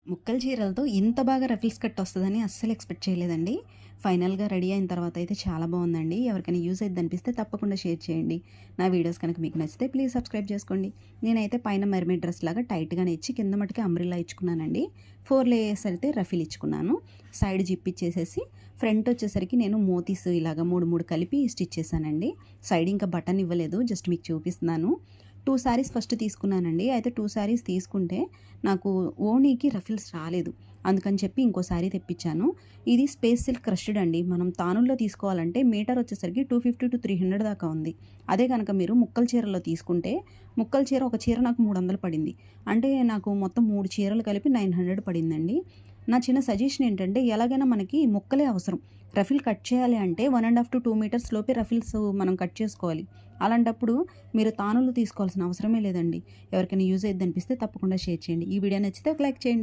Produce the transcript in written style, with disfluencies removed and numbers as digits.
ముక్కల చీరలతో ఇంత బాగా రఫిల్స్ కట్ వస్తుందని అస్సలు ఎక్స్పెక్ట్ చేయలేదండి. ఫైనల్‌గా రెడీ అయిన తర్వాత అయితే చాలా బాగుందండి. ఎవరికైనా యూజ్ అయిద్ది అనిపిస్తే తప్పకుండా షేర్ చేయండి. నా వీడియోస్ కనుక మీకు నచ్చితే ప్లీజ్ సబ్స్క్రైబ్ చేసుకోండి. నేనైతే పైన మెర్మైడ్ డ్రెస్ లాగా టైట్‌గానే ఇచ్చి కింద మటుకి అంబ్రెల్లా ఇచ్చుకున్నానండి. 4 లేయర్స్ అయితే రఫిల్ ఇచ్చుకున్నాను. సైడ్ జిప్ ఇచ్చేసేసి ఫ్రంట్ వచ్చేసరికి నేను మోతీస్ ఇలాగ 3 కలిపి స్టిచ్ చేశానండి. సైడ్ ఇంకా బటన్ ఇవ్వలేదు. జస్ట్ మీకు చూపిస్తున్నాను. 2 శారీస్ ఫస్ట్ తీసుకున్నానండి. అయితే 2 శారీస్ తీసుకుంటే నాకు ఓణీకి రఫిల్స్ రాలేదు. అందుకని చెప్పి ఇంకో శారీ తెప్పించాను. ఇది స్పేస్ సిల్క్ క్రష్డ్ అండి. మనం తానుల్లో తీసుకోవాలంటే మీటర్ వచ్చేసరికి 250-300 దాకా ఉంది. అదే కనుక మీరు ముక్కల చీరలో తీసుకుంటే ముక్కల చీర ఒక చీర నాకు 300 పడింది. అంటే నాకు మొత్తం 3 చీరలు కలిపి 900 పడిందండి. నా చిన్న సజెషన్ ఏంటంటే ఎలాగైనా మనకి ముక్కలే అవసరం. రఫిల్ కట్ చేయాలి అంటే 1.5-2 మీటర్స్ లోపే రఫిల్స్ మనం కట్ చేసుకోవాలి. అలాంటప్పుడు మీరు తానులు తీసుకోవాల్సిన అవసరమే లేదండి. ఎవరికైనా యూజ్ అయ్యిద్ది అనిపిస్తే తప్పకుండా షేర్ చేయండి. ఈ వీడియో నచ్చితే ఒక లైక్ చేయండి.